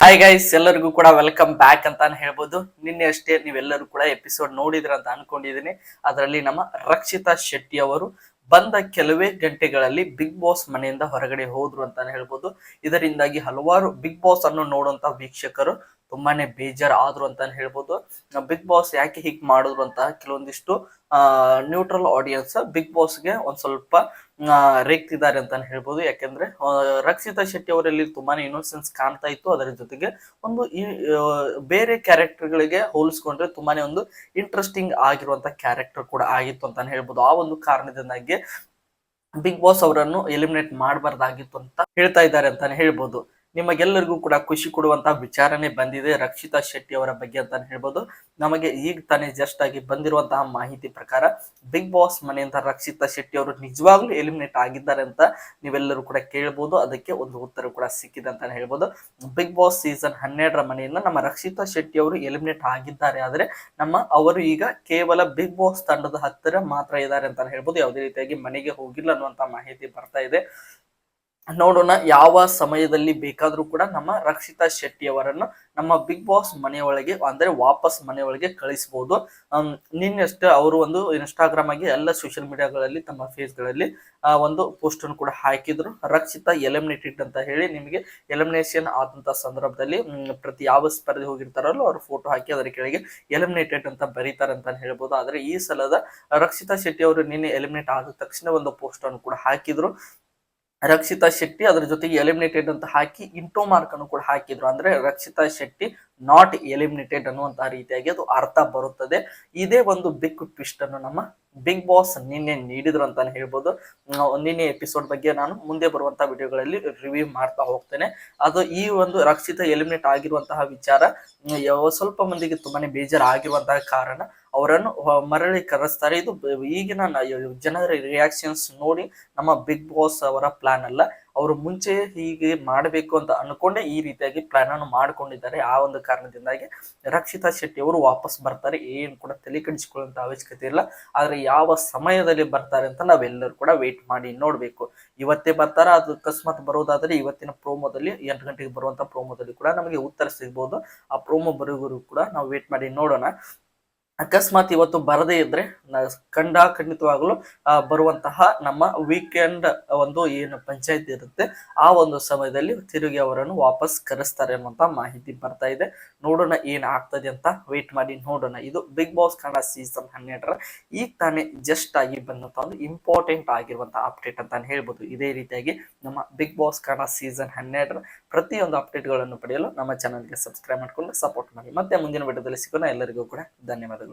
Hi guys, ಎಲ್ಲರಿಗೂ ಕೂಡ welcome back ಅಂತಾನೆ ಹೇಳ್ಬೋದು. ನಿನ್ನೆ ಅಷ್ಟೇ ನೀವೆಲ್ಲರೂ ಕೂಡ ಎಪಿಸೋಡ್ ನೋಡಿದ್ರ ಅಂತ ಅನ್ಕೊಂಡಿದೀನಿ. ಅದರಲ್ಲಿ ನಮ್ಮ ರಕ್ಷಿತಾ ಶೆಟ್ಟಿ ಅವರು ಬಂದ ಕೆಲವೇ ಗಂಟೆಗಳಲ್ಲಿ ಬಿಗ್ ಬಾಸ್ ಮನೆಯಿಂದ ಹೊರಗಡೆ ಹೋದ್ರು ಅಂತಾನೆ ಹೇಳ್ಬೋದು. ಇದರಿಂದಾಗಿ ಹಲವಾರು ಬಿಗ್ ಬಾಸ್ ಅನ್ನು ನೋಡುವಂತ ವೀಕ್ಷಕರು ತುಂಬಾನೇ ಬೇಜಾರ್ ಆದ್ರು ಅಂತಾನೆ ಹೇಳ್ಬೋದು. ಬಿಗ್ ಬಾಸ್ ಯಾಕೆ ಹೀಗ್ ಮಾಡಿದ್ರು ಅಂತ ಕೆಲವೊಂದಿಷ್ಟು ನ್ಯೂಟ್ರಲ್ ಆಡಿಯನ್ಸ್ ಬಿಗ್ ಬಾಸ್ಗೆ ಒಂದ್ ಸ್ವಲ್ಪ ರೇಗ್ತಿದ್ದಾರೆ ಅಂತಾನೆ ಹೇಳ್ಬೋದು. ಯಾಕೆಂದ್ರೆ ರಕ್ಷಿತಾ ಶೆಟ್ಟಿ ಅವರಲ್ಲಿ ತುಂಬಾನೇ ಇನ್ನೋಸೆನ್ಸ್ ಕಾಣ್ತಾ ಇತ್ತು. ಅದರ ಜೊತೆಗೆ ಒಂದು ಬೇರೆ ಕ್ಯಾರೆಕ್ಟರ್ಗಳಿಗೆ ಹೋಲಿಸ್ಕೊಂಡ್ರೆ ತುಂಬಾನೇ ಒಂದು ಇಂಟ್ರೆಸ್ಟಿಂಗ್ ಆಗಿರುವಂತ ಕ್ಯಾರೆಕ್ಟರ್ ಕೂಡ ಆಗಿತ್ತು ಅಂತಾನೆ ಹೇಳ್ಬೋದು. ಆ ಒಂದು ಕಾರಣದಿಂದಾಗಿ ಬಿಗ್ ಬಾಸ್ ಅವರನ್ನು ಎಲಿಮಿನೇಟ್ ಮಾಡಬಾರ್ದಾಗಿತ್ತು ಅಂತ ಹೇಳ್ತಾ ಇದ್ದಾರೆ ಅಂತಾನೆ ಹೇಳ್ಬೋದು. ನಿಮಗೆಲ್ಲರಿಗೂ ಕೂಡ ಖುಷಿ ಕೊಡುವಂತ ವಿಚಾರನೆ ಬಂದಿದೆ ರಕ್ಷಿತಾ ಶೆಟ್ಟಿ ಅವರ ಬಗ್ಗೆ ಅಂತಾನೆ ಹೇಳ್ಬೋದು. ನಮಗೆ ಈಗ ತಾನೇ ಜಸ್ಟ್ ಆಗಿ ಬಂದಿರುವಂತಹ ಮಾಹಿತಿ ಪ್ರಕಾರ ಬಿಗ್ ಬಾಸ್ ಮನೆಯಿಂದ ರಕ್ಷಿತಾ ಶೆಟ್ಟಿ ಅವರು ನಿಜವಾಗ್ಲೂ ಎಲಿಮಿನೇಟ್ ಆಗಿದ್ದಾರೆ ಅಂತ ನೀವೆಲ್ಲರೂ ಕೂಡ ಕೇಳಬಹುದು. ಅದಕ್ಕೆ ಒಂದು ಉತ್ತರ ಕೂಡ ಸಿಕ್ಕಿದೆ ಅಂತಾನೆ ಹೇಳ್ಬೋದು. ಬಿಗ್ ಬಾಸ್ ಸೀಸನ್ 12ರ ಮನೆಯಿಂದ ನಮ್ಮ ರಕ್ಷಿತಾ ಶೆಟ್ಟಿ ಅವರು ಎಲಿಮಿನೇಟ್ ಆಗಿದ್ದಾರೆ. ಆದ್ರೆ ಅವರು ಈಗ ಕೇವಲ ಬಿಗ್ ಬಾಸ್ ತಂಡದ ಹತ್ತಿರ ಮಾತ್ರ ಇದ್ದಾರೆ ಅಂತಾನೆ ಹೇಳ್ಬೋದು. ಯಾವುದೇ ರೀತಿಯಾಗಿ ಮನೆಗೆ ಹೋಗಿಲ್ಲ ಅನ್ನುವಂತ ಮಾಹಿತಿ ಬರ್ತಾ ಇದೆ. ನೋಡೋಣ, ಯಾವ ಸಮಯದಲ್ಲಿ ಬೇಕಾದ್ರೂ ಕೂಡ ನಮ್ಮ ರಕ್ಷಿತಾ ಶೆಟ್ಟಿ ಅವರನ್ನು ನಮ್ಮ ಬಿಗ್ ಬಾಸ್ ಮನೆಯೊಳಗೆ ಅಂದ್ರೆ ವಾಪಸ್ ಮನೆಯೊಳಗೆ ಕಳಿಸಬಹುದು. ನಿನ್ನೆಷ್ಟೇ ಅವರು ಒಂದು ಇನ್ಸ್ಟಾಗ್ರಾಮ್ ಆಗಿ ಎಲ್ಲ ಸೋಷಿಯಲ್ ಮೀಡಿಯಾಗಳಲ್ಲಿ ತಮ್ಮ ಫೇಸ್ ಗಳಲ್ಲಿ ಒಂದು ಪೋಸ್ಟ್ ಅನ್ನು ಕೂಡ ಹಾಕಿದ್ರು. ರಕ್ಷಿತಾ ಎಲಿಮಿನೇಟೆಡ್ ಅಂತ ಹೇಳಿ. ನಿಮಗೆ ಎಲಿಮಿನೇಷನ್ ಆದಂತ ಸಂದರ್ಭದಲ್ಲಿ ಪ್ರತಿ ಯಾವ ಸ್ಪರ್ಧೆ ಹೋಗಿರ್ತಾರಲ್ಲ ಅವ್ರ ಫೋಟೋ ಹಾಕಿ ಅದರ ಕೆಳಗೆ ಎಲಿಮಿನೇಟೆಡ್ ಅಂತ ಬರೀತಾರೆ ಅಂತ ಹೇಳ್ಬೋದು. ಆದ್ರೆ ಈ ಸಲದ ರಕ್ಷಿತಾ ಶೆಟ್ಟಿ ಅವರು ನಿನ್ನೆ ಎಲಿಮಿನೇಟ್ ಆದ ತಕ್ಷಣ ಒಂದು ಪೋಸ್ಟ್ ಅನ್ನು ಕೂಡ ಹಾಕಿದ್ರು. ರಕ್ಷಿತಾ ಶೆಟ್ಟಿ ಅದರ ಜೊತೆಗೆ ಎಲಿಮಿನೇಟೆಡ್ ಅಂತ ಹಾಕಿ ಇಂಟೋ ಮಾರ್ಕ್ ಅನ್ನು ಕೂಡ ಹಾಕಿದ್ರು. ಅಂದ್ರೆ ರಕ್ಷಿತಾ ಶೆಟ್ಟಿ ನಾಟ್ ಎಲಿಮಿನೇಟೆಡ್ ಅನ್ನುವಂತಹ ರೀತಿಯಾಗಿ ಅದು ಅರ್ಥ ಬರುತ್ತದೆ. ಇದೇ ಒಂದು ಬಿಗ್ ಟ್ವಿಸ್ಟ್ ಅನ್ನು ನಮ್ಮ ಬಿಗ್ ಬಾಸ್ ನಿನ್ನೆ ನೀಡಿದ್ರು ಅಂತಾನೆ ಹೇಳ್ಬೋದು. ನಿನ್ನೆ ಎಪಿಸೋಡ್ ಬಗ್ಗೆ ನಾನು ಮುಂದೆ ಬರುವಂತಹ ವಿಡಿಯೋಗಳಲ್ಲಿ ರಿವ್ಯೂ ಮಾಡ್ತಾ ಹೋಗ್ತೇನೆ. ಅದು ಈ ಒಂದು ರಕ್ಷಿತಾ ಎಲಿಮಿನೇಟ್ ಆಗಿರುವಂತಹ ವಿಚಾರ ಸ್ವಲ್ಪ ಮಂದಿಗೆ ತುಂಬಾನೇ ಬೇಜಾರು ಆಗಿರುವಂತಹ ಕಾರಣ ಅವರನ್ನು ಮರಳಿ ಕರೆಸ್ತಾರೆ. ಇದು ಈಗಿನ ಜನರ ರಿಯಾಕ್ಷನ್ಸ್ ನೋಡಿ ನಮ್ಮ ಬಿಗ್ ಬಾಸ್ ಅವರ ಪ್ಲಾನ್ ಅಲ್ಲ. ಅವರು ಮುಂಚೆ ಹೀಗೆ ಮಾಡಬೇಕು ಅಂತ ಅನ್ಕೊಂಡೆ ಈ ರೀತಿಯಾಗಿ ಪ್ಲಾನ್ ಅನ್ನು ಮಾಡ್ಕೊಂಡಿದ್ದಾರೆ. ಆ ಒಂದು ಕಾರಣದಿಂದಾಗಿ ರಕ್ಷಿತಾ ಶೆಟ್ಟಿ ಅವರು ವಾಪಸ್ ಬರ್ತಾರೆ. ಏನು ಕೂಡ ತಲೆ ಕೆಡಿಸಿಕೊಳ್ಳುವಂತ ಅವಶ್ಯಕತೆ ಇಲ್ಲ. ಆದ್ರೆ ಯಾವ ಸಮಯದಲ್ಲಿ ಬರ್ತಾರೆ ಅಂತ ನಾವೆಲ್ಲರೂ ಕೂಡ ವೇಟ್ ಮಾಡಿ ನೋಡ್ಬೇಕು. ಇವತ್ತೇ ಬರ್ತಾರ, ಅದು ಅಕಸ್ಮಾತ್ ಬರೋದಾದ್ರೆ ಇವತ್ತಿನ ಪ್ರೋಮೋದಲ್ಲಿ 8 ಗಂಟೆಗೆ ಬರುವಂತ ಪ್ರೋಮೋದಲ್ಲಿ ಕೂಡ ನಮಗೆ ಉತ್ತರ ಸಿಗ್ಬೋದು. ಆ ಪ್ರೋಮೋ ಬರೋವರೆಗೂ ಕೂಡ ನಾವು ವೇಟ್ ಮಾಡಿ ನೋಡೋಣ. ಅಕಸ್ಮಾತ್ ಇವತ್ತು ಬರದೇ ಇದ್ರೆ ಖಂಡಿತವಾಗಲು ಬರುವಂತಹ ನಮ್ಮ ವೀಕೆಂಡ್ ಒಂದು ಏನು ಪಂಚಾಯತ್ ಇರುತ್ತೆ ಆ ಒಂದು ಸಮಯದಲ್ಲಿ ತಿರುಗಿ ಅವರನ್ನು ವಾಪಸ್ ಕರೆಸ್ತಾರೆ ಅನ್ನುವಂತ ಮಾಹಿತಿ ಬರ್ತಾ ಇದೆ. ನೋಡೋಣ ಏನ್ ಆಗ್ತದೆ ಅಂತ ವೇಟ್ ಮಾಡಿ ನೋಡೋಣ. ಇದು ಬಿಗ್ ಬಾಸ್ ಕನ್ನಡ ಸೀಸನ್ 12ರ ಈಗ ತಾನೇ ಜಸ್ಟ್ ಆಗಿ ಬಂದಂತ ಒಂದು ಇಂಪಾರ್ಟೆಂಟ್ ಆಗಿರುವಂತಹ ಅಪ್ಡೇಟ್ ಅಂತ ಹೇಳ್ಬೋದು. ಇದೇ ರೀತಿಯಾಗಿ ನಮ್ಮ ಬಿಗ್ ಬಾಸ್ ಕನ್ನಡ ಸೀಸನ್ 12ರ ಪ್ರತಿಯೊಂದು ಅಪ್ಡೇಟ್ ಗಳನ್ನು ಪಡೆಯಲು ನಮ್ಮ ಚಾನಲ್ಗೆ ಸಬ್ಸ್ಕ್ರೈಬ್ ಮಾಡ್ಕೊಂಡು ಸಪೋರ್ಟ್ ಮಾಡಿ. ಮತ್ತೆ ಮುಂದಿನ ವಿಡಿಯೋದಲ್ಲಿ ಸಿಗೋಣ. ಎಲ್ಲರಿಗೂ ಕೂಡ ಧನ್ಯವಾದಗಳು.